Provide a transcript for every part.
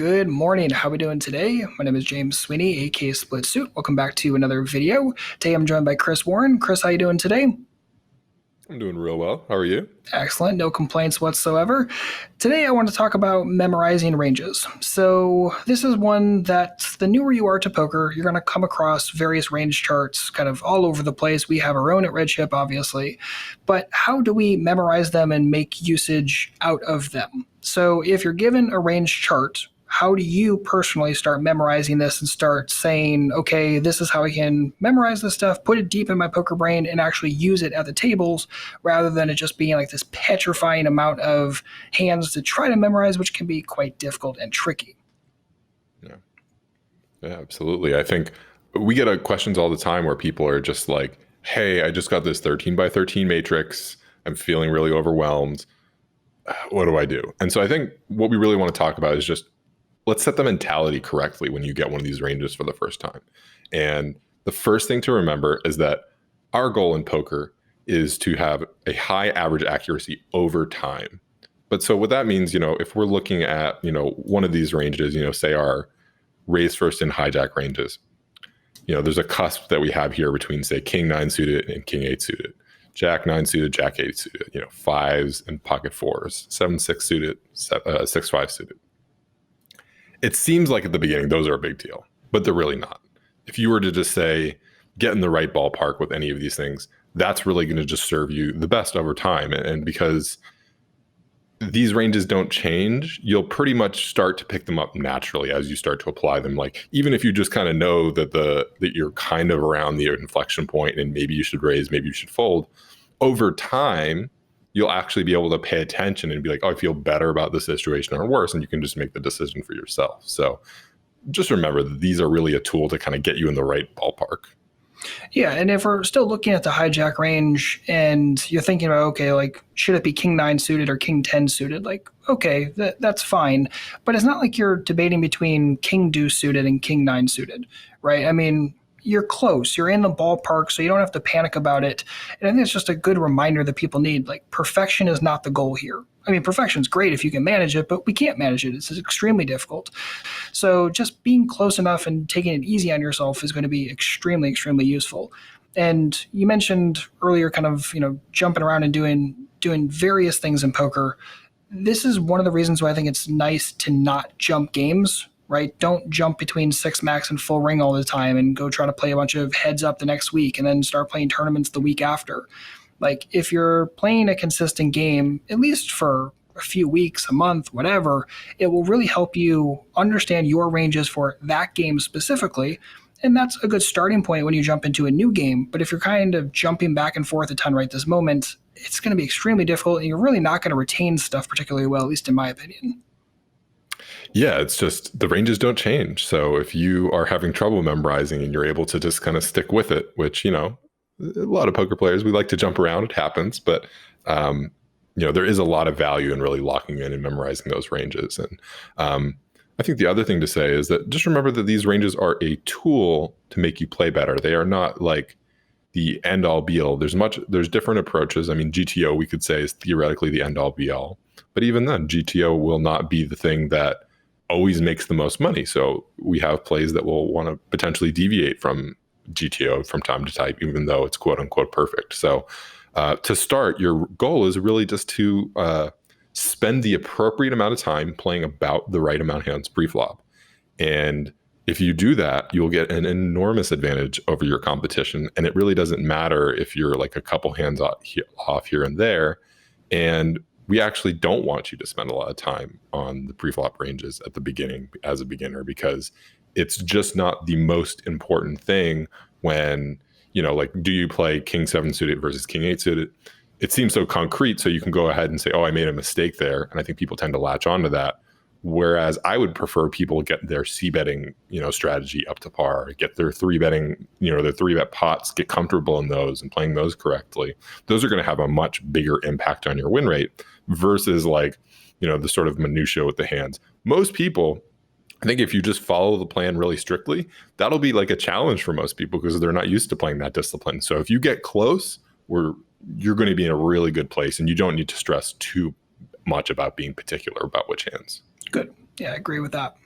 Good morning. How are we doing today? My name is James Sweeney, aka Split Suit. Welcome back to another video. Today I'm joined by Chris Warren. Chris, how you doing today? I'm doing real well. How are you? Excellent. No complaints whatsoever. Today I want to talk about memorizing ranges. So this is one that the newer you are to poker, you're going to come across various range charts kind of all over the place. We have our own at Redship, obviously. But how do we memorize them and make usage out of them? So if you're given a range chart, how do you personally start memorizing this and start saying, okay, this is how I can memorize this stuff, put it deep in my poker brain, and actually use it at the tables rather than it just being like this petrifying amount of hands to try to memorize, which can be quite difficult and tricky. Yeah, absolutely. I think we get questions all the time where people are just like, hey, I just got this 13 by 13 matrix. I'm feeling really overwhelmed. What do I do? And so I think what we really want to talk about is just let's set the mentality correctly when you get one of these ranges for the first time. And the first thing to remember is that our goal in poker is to have a high average accuracy over time. But so what that means, if we're looking at, one of these ranges, say our raise first and hijack ranges, there's a cusp that we have here between, say, king 9 suited and king 8 suited, jack 9 suited, jack 8 suited, fives and pocket fours, 7-6 suited, 6-5 suited. It seems like at the beginning, those are a big deal, but they're really not. If you were to just say, get in the right ballpark with any of these things, that's really going to just serve you the best over time. And because these ranges don't change, you'll pretty much start to pick them up naturally as you start to apply them. Like, even if you just kind of know that you're kind of around the inflection point and maybe you should raise, maybe you should fold, over time, you'll actually be able to pay attention and be like, oh, I feel better about this situation or worse. And you can just make the decision for yourself. So just remember that these are really a tool to kind of get you in the right ballpark. Yeah, and if we're still looking at the hijack range and you're thinking about, okay, like, should it be king 9 suited or king 10 suited? Like, okay, that's fine. But it's not like you're debating between king deuce suited and king 9 suited, right? I mean, you're close. You're in the ballpark, so you don't have to panic about it. And I think it's just a good reminder that people need. Like, perfection is not the goal here. I mean, perfection's great if you can manage it, but we can't manage it. It's extremely difficult. So just being close enough and taking it easy on yourself is going to be extremely, extremely useful. And you mentioned earlier kind of, jumping around and doing various things in poker. This is one of the reasons why I think it's nice to not jump games, right? Don't jump between six max and full ring all the time and go try to play a bunch of heads up the next week and then start playing tournaments the week after. Like, if you're playing a consistent game, at least for a few weeks, a month, whatever, it will really help you understand your ranges for that game specifically. And that's a good starting point when you jump into a new game. But if you're kind of jumping back and forth a ton right this moment, it's going to be extremely difficult and you're really not going to retain stuff particularly well, at least in my opinion. Yeah, it's just the ranges don't change. So if you are having trouble memorizing and you're able to just kind of stick with it, which, a lot of poker players, we like to jump around, it happens, but there is a lot of value in really locking in and memorizing those ranges. And I think the other thing to say is that just remember that these ranges are a tool to make you play better. They are not like the end all be all. There's different approaches. I mean, GTO, we could say, is theoretically the end all be all, but even then, GTO will not be the thing that always makes the most money. So we have plays that will want to potentially deviate from GTO from time to time, even though it's quote unquote perfect. So to start, your goal is really just to spend the appropriate amount of time playing about the right amount of hands pre-flop. And if you do that, you'll get an enormous advantage over your competition. And it really doesn't matter if you're like a couple hands off here and there. And we actually don't want you to spend a lot of time on the pre-flop ranges at the beginning as a beginner, because it's just not the most important thing when, do you play king 7 suited versus king 8 suited? It seems so concrete, so you can go ahead and say, oh, I made a mistake there. And I think people tend to latch onto that. Whereas I would prefer people get their c-betting, strategy up to par, get their 3-betting, their 3-bet pots, get comfortable in those and playing those correctly. Those are going to have a much bigger impact on your win rate versus the sort of minutia with the hands. Most people, I think if you just follow the plan really strictly, that'll be like a challenge for most people because they're not used to playing that discipline. So if you get close, you're going to be in a really good place, and you don't need to stress too much about being particular about which hands. Good. Yeah, I agree with that.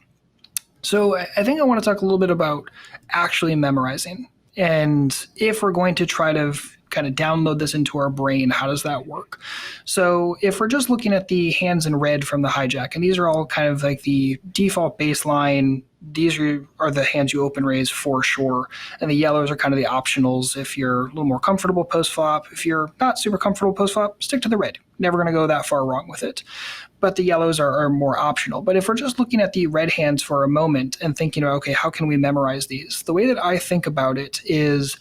So I think I want to talk a little bit about actually memorizing. And if we're going to try to kind of download this into our brain, how does that work? So if we're just looking at the hands in red from the hijack, and these are all kind of like the default baseline, these are the hands you open raise for sure. And the yellows are kind of the optionals if you're a little more comfortable post flop. If you're not super comfortable post flop, stick to the red. Never going to go that far wrong with it, but the yellows are more optional. But if we're just looking at the red hands for a moment and thinking, okay, how can we memorize these? The way that I think about it is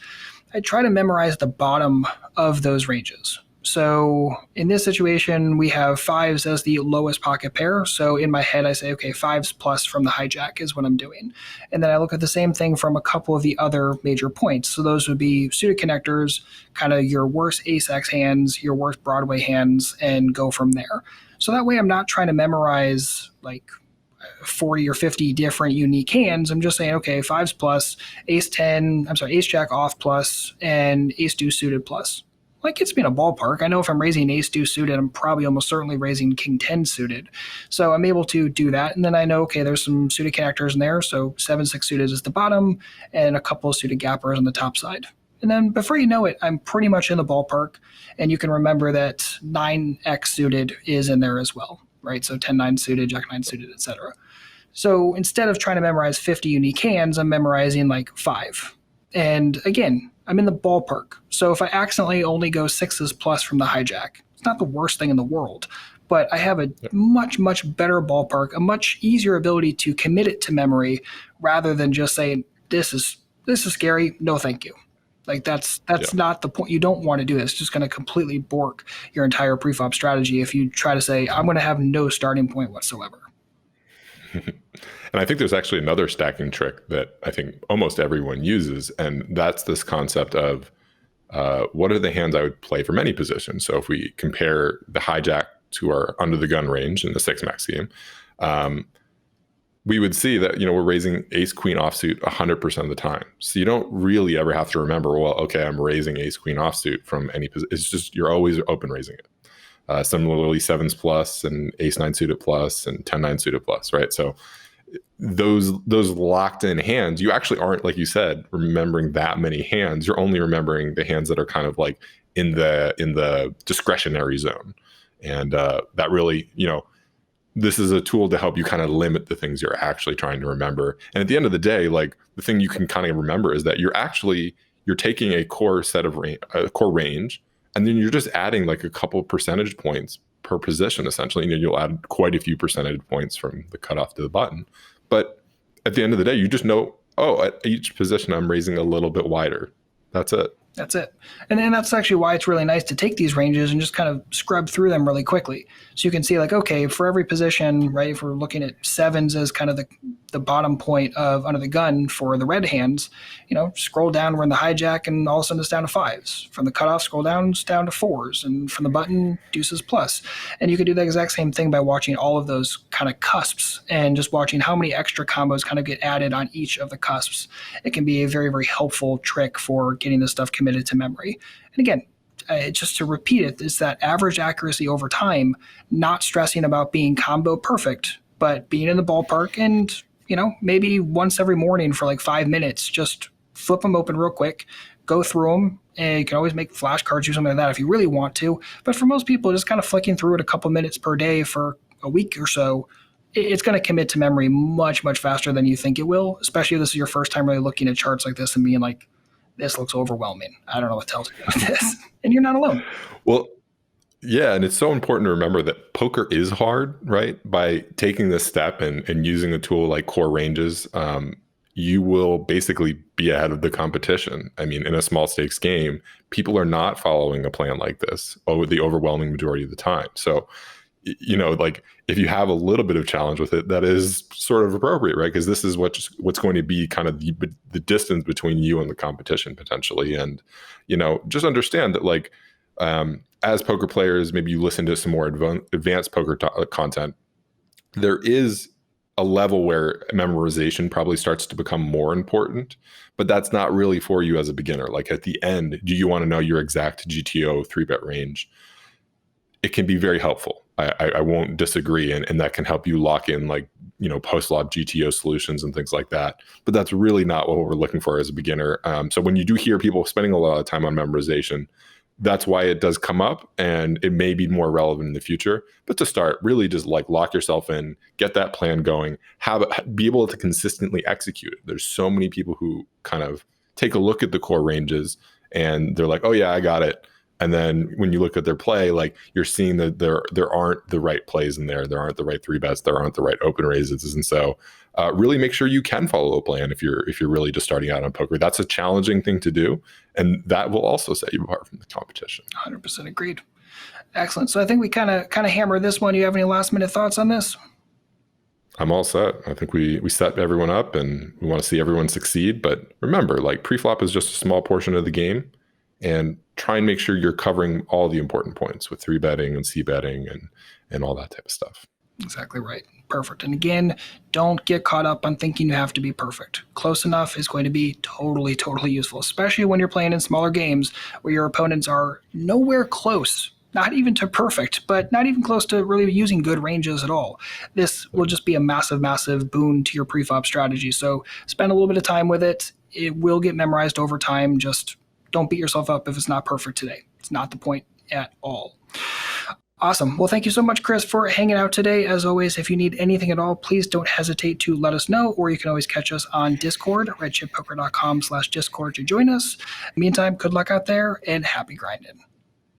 I try to memorize the bottom of those ranges. So in this situation, we have fives as the lowest pocket pair. So in my head, I say, okay, fives plus from the hijack is what I'm doing. And then I look at the same thing from a couple of the other major points. So those would be suited connectors, kind of your worst ace-x hands, your worst Broadway hands, and go from there. So that way I'm not trying to memorize like 40 or 50 different unique hands. I'm just saying, okay, fives plus, ace jack off plus, and ace deuce suited plus. Like, gets me in a ballpark. I know if I'm raising ace deuce suited, I'm probably almost certainly raising king 10 suited. So I'm able to do that. And then I know, okay, there's some suited connectors in there. So 7-6 suited is the bottom, and a couple of suited gappers on the top side. And then before you know it, I'm pretty much in the ballpark. And you can remember that 9x suited is in there as well, right? So 10-9 suited, jack-9 suited, etc. So instead of trying to memorize 50 unique hands, I'm memorizing like 5. And again, I'm in the ballpark. So if I accidentally only go 6s plus from the hijack, it's not the worst thing in the world. But I have a much, much better ballpark, a much easier ability to commit it to memory rather than just saying, this is scary, no thank you. Like that's not the point. You don't want to do this. It's just going to completely bork your entire preflop strategy if you try to say, I'm going to have no starting point whatsoever. And I think there's actually another stacking trick that I think almost everyone uses, and that's this concept of what are the hands I would play from any position. So if we compare the hijack to our under the gun range in the 6-max game, we would see that, we're raising ace queen offsuit 100% of the time. So you don't really ever have to remember, well, okay, I'm raising ace queen offsuit from any position. It's just you're always open raising it. Similarly, 7s plus and ace-9 suited plus and 10-9 suited plus, right? So those locked in hands, you actually aren't, like you said, remembering that many hands. You're only remembering the hands that are kind of like in the discretionary zone. And that really, this is a tool to help you kind of limit the things you're actually trying to remember. And at the end of the day, like the thing you can kind of remember is that you're taking a core set of core range, and then you're just adding like a couple percentage points per position, essentially. You'll add quite a few percentage points from the cutoff to the button. But at the end of the day, you just know, at each position, I'm raising a little bit wider. That's it. That's it. And then that's actually why it's really nice to take these ranges and just kind of scrub through them really quickly. So you can see like, okay, for every position, right, if we're looking at 7s as kind of the bottom point of under the gun for the red hands, scroll down, we're in the hijack, and all of a sudden it's down to 5s. From the cutoff, scroll down, it's down to 4s. And from the button, deuces plus. And you could do the exact same thing by watching all of those kind of cusps and just watching how many extra combos kind of get added on each of the cusps. It can be a very, very helpful trick for getting this stuff committed to memory. And again, just to repeat it, is that average accuracy over time, not stressing about being combo perfect, but being in the ballpark and, maybe once every morning for like 5 minutes, just flip them open real quick, go through them. And you can always make flashcards or something like that if you really want to. But for most people, just kind of flicking through it a couple minutes per day for a week or so, it's going to commit to memory much, much faster than you think it will, especially if this is your first time really looking at charts like this and being like, this looks overwhelming. I don't know what to tell you about this. And you're not alone. Well, yeah, and it's so important to remember that poker is hard, right? By taking this step and using a tool like core ranges, you will basically be ahead of the competition. I mean, in a small stakes game, people are not following a plan like this the overwhelming majority of the time. So, like if you have a little bit of challenge with it, that is sort of appropriate, right? Because this is what's going to be kind of the distance between you and the competition potentially. And, just understand that like, as poker players, maybe you listen to some more advanced poker content, there is a level where memorization probably starts to become more important, but that's not really for you as a beginner. Like at the end, do you want to know your exact GTO 3-bet range? It can be very helpful. I won't disagree, and that can help you lock in like post-flop GTO solutions and things like that. But that's really not what we're looking for as a beginner. So when you do hear people spending a lot of time on memorization, that's why it does come up, and it may be more relevant in the future. But to start, really just like lock yourself in, get that plan going, be able to consistently execute it. There's so many people who kind of take a look at the core ranges and they're like, oh yeah, I got it. And then when you look at their play, like you're seeing that there aren't the right plays in there. There aren't the right three bets. There aren't the right open raises. And so really make sure you can follow a plan if you're really just starting out on poker. That's a challenging thing to do. And that will also set you apart from the competition. 100% agreed. Excellent. So I think we kind of hammered this one. Do you have any last minute thoughts on this? I'm all set. I think we set everyone up and we want to see everyone succeed. But remember, like pre-flop is just a small portion of the game. And try and make sure you're covering all the important points with 3-betting and c-betting and all that type of stuff. Exactly right. Perfect. And again, don't get caught up on thinking you have to be perfect. Close enough is going to be totally, totally useful, especially when you're playing in smaller games where your opponents are nowhere close, not even to perfect, but not even close to really using good ranges at all. This will just be a massive, massive boon to your preflop strategy. So spend a little bit of time with it. It will get memorized over time. Just don't beat yourself up if it's not perfect today. It's not the point at all. Awesome. Well, thank you so much, Chris, for hanging out today. As always, if you need anything at all, please don't hesitate to let us know, or you can always catch us on Discord, redchippoker.com/Discord to join us. Meantime, good luck out there and happy grinding.